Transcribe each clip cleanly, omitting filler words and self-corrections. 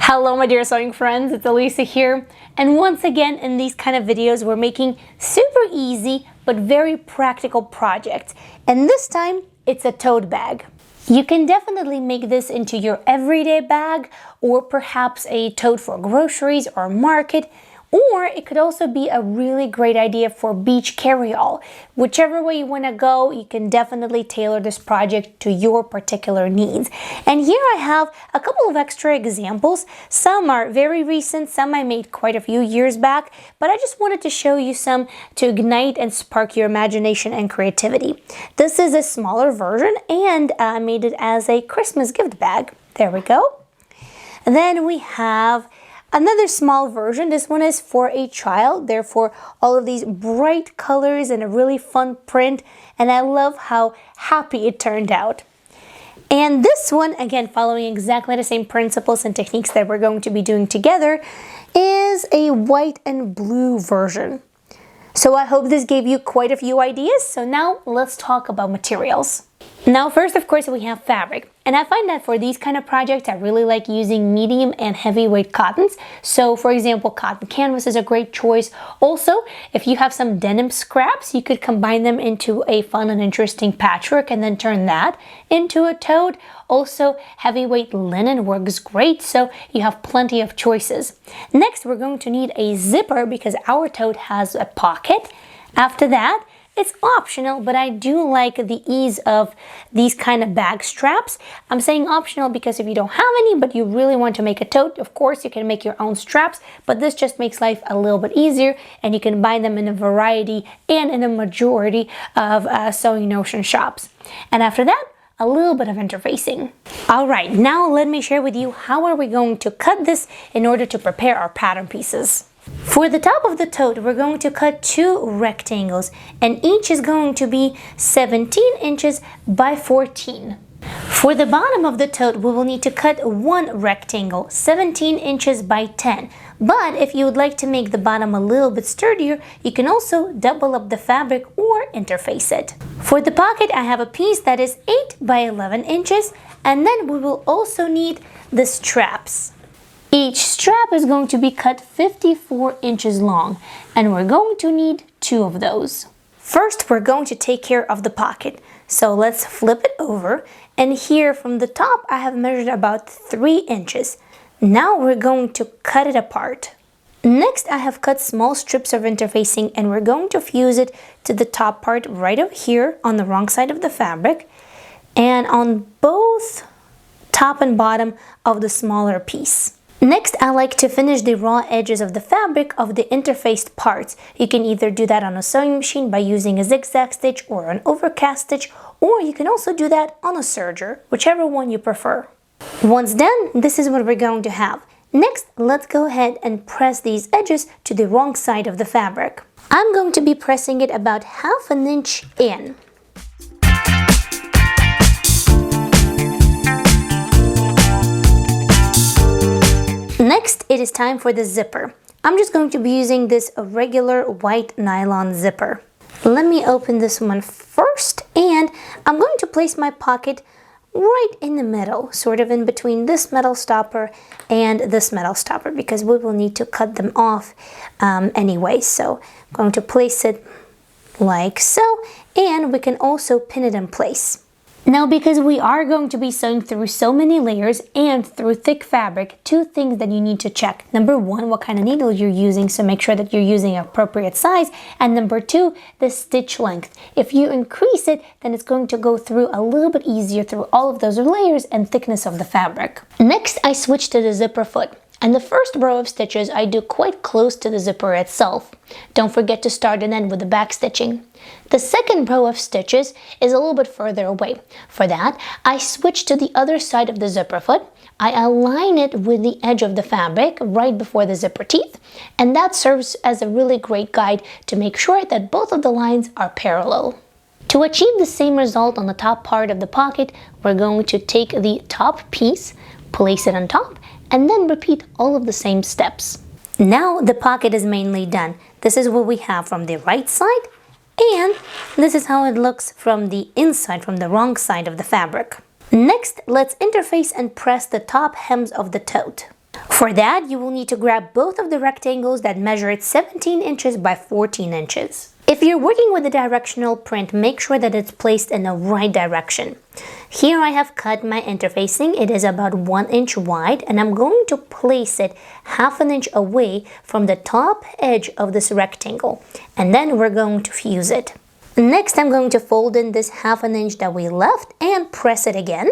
Hello my dear sewing friends, it's Alisa here, and once again in these kind of videos we're making super easy but very practical projects, and this time it's a tote bag. You can definitely make this into your everyday bag or perhaps a tote for groceries or market, or it could also be a really great idea for beach carry-all. Whichever way you want to go, you can definitely tailor this project to your particular needs. And here I have a couple of extra examples. Some are very recent, some I made quite a few years back, but I just wanted to show you some to ignite and spark your imagination and creativity. This is a smaller version, and I made it as a Christmas gift bag. There we go. And then we have another small version. This one is for a child, therefore all of these bright colors and a really fun print, and I love how happy it turned out. And this one, again following exactly the same principles and techniques that we're going to be doing together, is a white and blue version. So I hope this gave you quite a few ideas. So now let's talk about materials. Now first, of course, we have fabric, and I find that for these kind of projects I really like using medium and heavyweight cottons. So for example, cotton canvas is a great choice. Also, if you have some denim scraps, you could combine them into a fun and interesting patchwork and then turn that into a tote. Also, heavyweight linen works great, so you have plenty of choices. Next, we're going to need a zipper because our tote has a pocket. After that, it's optional, but I do like the ease of these kind of bag straps. I'm saying optional because if you don't have any, but you really want to make a tote, of course you can make your own straps, but this just makes life a little bit easier, and you can buy them in a variety and in a majority of Sewing Notion shops. And after that, a little bit of interfacing. All right, now let me share with you how are we going to cut this in order to prepare our pattern pieces. For the top of the tote, we're going to cut 2 rectangles, and each is going to be 17 inches by 14. For the bottom of the tote, we will need to cut 1 rectangle, 17 inches by 10. But if you would like to make the bottom a little bit sturdier, you can also double up the fabric or interface it. For the pocket, I have a piece that is 8 by 11 inches, and then we will also need the straps. Each strap is going to be cut 54 inches long, and we're going to need 2 of those. First, we're going to take care of the pocket. So let's flip it over, and here from the top I have measured about 3 inches. Now we're going to cut it apart. Next, I have cut small strips of interfacing, and we're going to fuse it to the top part right over here on the wrong side of the fabric, and on both top and bottom of the smaller piece. Next, I like to finish the raw edges of the fabric of the interfaced parts. You can either do that on a sewing machine by using a zigzag stitch or an overcast stitch, or you can also do that on a serger, whichever one you prefer. Once done, this is what we're going to have. Next, let's go ahead and press these edges to the wrong side of the fabric. I'm going to be pressing it about ½ an inch in. Next, it is time for the zipper. I'm just going to be using this regular white nylon zipper. Let me open this one first, and I'm going to place my pocket right in the middle, sort of in between this metal stopper and this metal stopper, because we will need to cut them off anyway. So I'm going to place it like so, and we can also pin it in place. Now, because we are going to be sewing through so many layers and through thick fabric, 2 things that you need to check. Number 1, what kind of needle you're using, so make sure that you're using appropriate size. And number 2, the stitch length. If you increase it, then it's going to go through a little bit easier through all of those layers and thickness of the fabric. Next, I switch to the zipper foot. And the first row of stitches I do quite close to the zipper itself. Don't forget to start and end with the back stitching. The second row of stitches is a little bit further away. For that, I switch to the other side of the zipper foot. I align it with the edge of the fabric right before the zipper teeth, and that serves as a really great guide to make sure that both of the lines are parallel. To achieve the same result on the top part of the pocket, we're going to take the top piece, place it on top, and then repeat all of the same steps. Now the pocket is mainly done. This is what we have from the right side, and this is how it looks from the inside, from the wrong side of the fabric. Next, let's interface and press the top hems of the tote. For that, you will need to grab both of the rectangles that measure 17 inches by 14 inches. If you're working with a directional print, make sure that it's placed in the right direction. Here I have cut my interfacing. It is about 1 inch wide, and I'm going to place it half an inch away from the top edge of this rectangle, and then we're going to fuse it. Next, I'm going to fold in this half an inch that we left and press it again.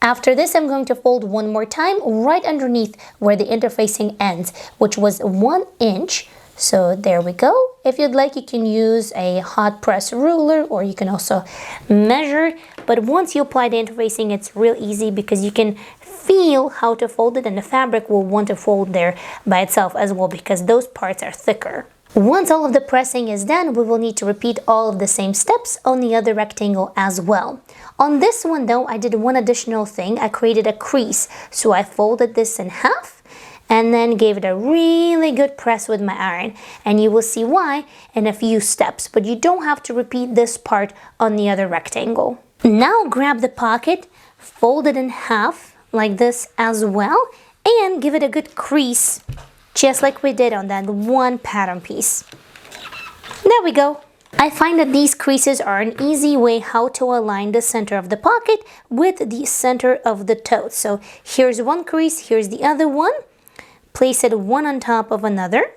After this, I'm going to fold one more time right underneath where the interfacing ends, which was 1 inch. So there we go. If you'd like, you can use a hot press ruler, or you can also measure. But once you apply the interfacing, it's real easy because you can feel how to fold it, and the fabric will want to fold there by itself as well because those parts are thicker. Once all of the pressing is done, we will need to repeat all of the same steps on the other rectangle as well. On this one though, I did one additional thing. I created a crease. So I folded this in half and then gave it a really good press with my iron. And you will see why in a few steps, but you don't have to repeat this part on the other rectangle. Now grab the pocket, fold it in half like this as well, and give it a good crease, just like we did on that one pattern piece. There we go. I find that these creases are an easy way how to align the center of the pocket with the center of the tote. So here's one crease, here's the other one. Place it one on top of another,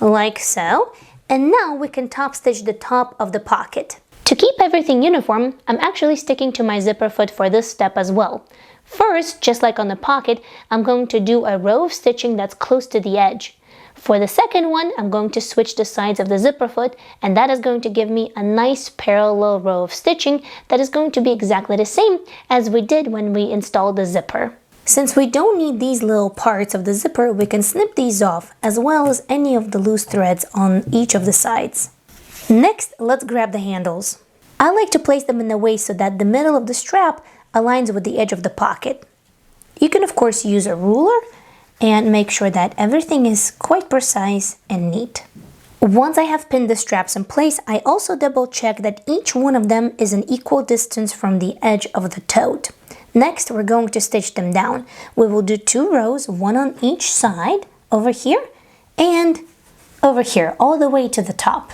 like so. And now we can top stitch the top of the pocket. To keep everything uniform, I'm actually sticking to my zipper foot for this step as well. First, just like on the pocket, I'm going to do a row of stitching that's close to the edge. For the second one, I'm going to switch the sides of the zipper foot, and that is going to give me a nice parallel row of stitching that is going to be exactly the same as we did when we installed the zipper. Since we don't need these little parts of the zipper, we can snip these off, as well as any of the loose threads on each of the sides. Next, let's grab the handles. I like to place them in a way so that the middle of the strap aligns with the edge of the pocket. You can of course use a ruler and make sure that everything is quite precise and neat. Once I have pinned the straps in place, I also double check that each one of them is an equal distance from the edge of the tote. Next, we're going to stitch them down. We will do 2 rows, one on each side, over here and over here, all the way to the top.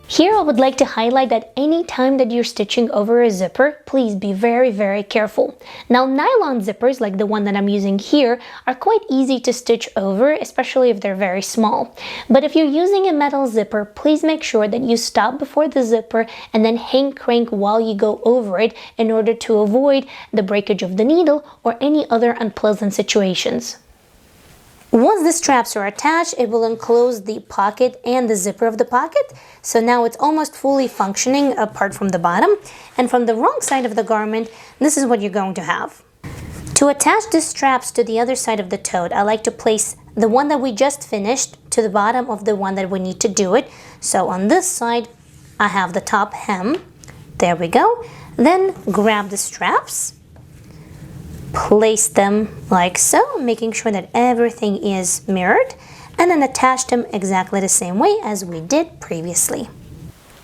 Here I would like to highlight that any time that you're stitching over a zipper, please be very careful. Now, nylon zippers like the one that I'm using here are quite easy to stitch over, especially if they're very small. But if you're using a metal zipper, please make sure that you stop before the zipper and then hang crank while you go over it in order to avoid the breakage of the needle or any other unpleasant situations. Once the straps are attached, it will enclose the pocket and the zipper of the pocket. So now it's almost fully functioning apart from the bottom. And from the wrong side of the garment, this is what you're going to have. To attach the straps to the other side of the tote, I like to place the one that we just finished to the bottom of the one that we need to do it. So on this side, I have the top hem. There we go. Then grab the straps. Place them like so, making sure that everything is mirrored, and then attach them exactly the same way as we did previously.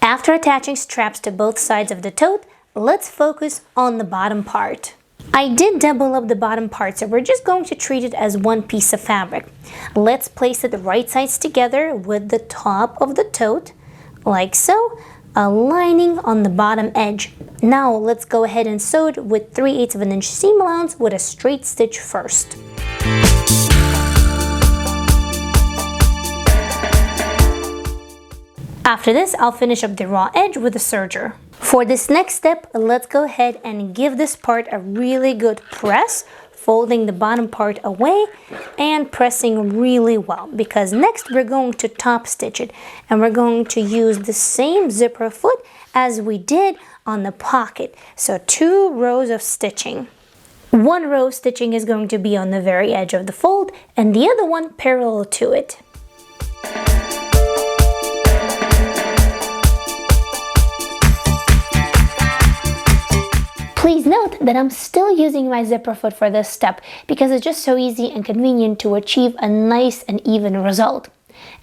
After attaching straps to both sides of the tote, let's focus on the bottom part. I did double up the bottom part, so we're just going to treat it as one piece of fabric. Let's place it the right sides together with the top of the tote, like so, aligning on the bottom edge. Now let's go ahead and sew it with 3/8 of an inch seam allowance with a straight stitch first. After this, I'll finish up the raw edge with a serger. For this next step, let's go ahead and give this part a really good press, folding the bottom part away and pressing really well, because next we're going to top stitch it, and we're going to use the same zipper foot as we did on the pocket. So 2 rows of stitching. 1 row of stitching is going to be on the very edge of the fold, and the other one parallel to it. Please note that I'm still using my zipper foot for this step because it's just so easy and convenient to achieve a nice and even result.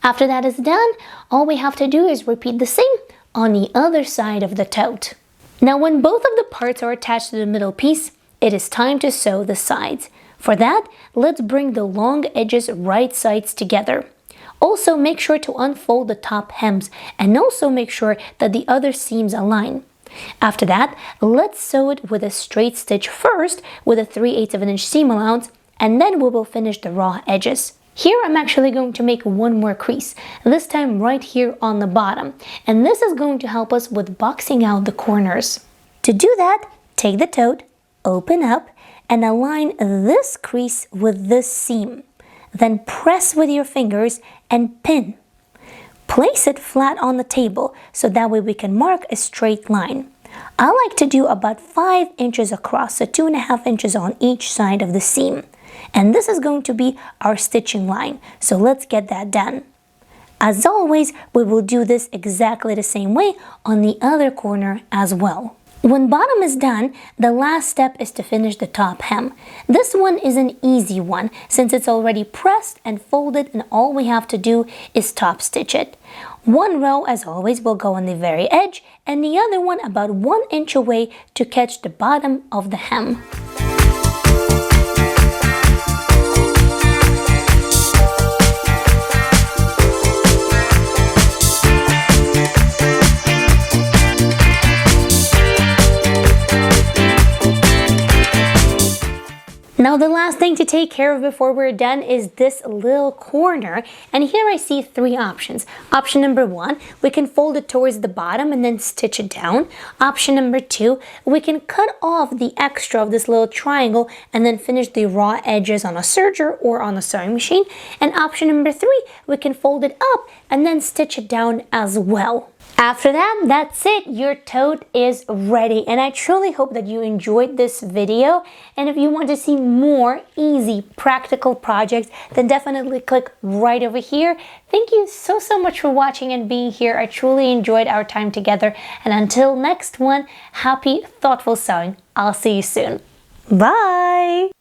After that is done, all we have to do is repeat the same on the other side of the tote. Now when both of the parts are attached to the middle piece, it is time to sew the sides. For that, let's bring the long edges right sides together. Also make sure to unfold the top hems and also make sure that the other seams align. After that, let's sew it with a straight stitch first with a 3/8 of an inch seam allowance, and then we will finish the raw edges. Here I'm actually going to make one more crease, this time right here on the bottom, and this is going to help us with boxing out the corners. To do that, take the tote, open up, and align this crease with this seam. Then press with your fingers and pin. Place it flat on the table so that way we can mark a straight line. I like to do about 5 inches across, so 2.5 inches on each side of the seam. And this is going to be our stitching line, so let's get that done. As always, we will do this exactly the same way on the other corner as well. When bottom is done, the last step is to finish the top hem. This one is an easy one since it's already pressed and folded, and all we have to do is top stitch it. One row, as always, will go on the very edge and the other one about 1 inch away to catch the bottom of the hem. Now the last thing to take care of before we're done is this little corner, and here I see 3 options. Option number 1, we can fold it towards the bottom and then stitch it down. Option number 2, we can cut off the extra of this little triangle and then finish the raw edges on a serger or on a sewing machine. And option number 3, we can fold it up and then stitch it down as well. After that, that's it. Your tote is ready, and I truly hope that you enjoyed this video. And if you want to see more easy, practical projects, then definitely click right over here. Thank you so much for watching and being here. I truly enjoyed our time together. And until next one, happy, thoughtful sewing. I'll see you soon. Bye!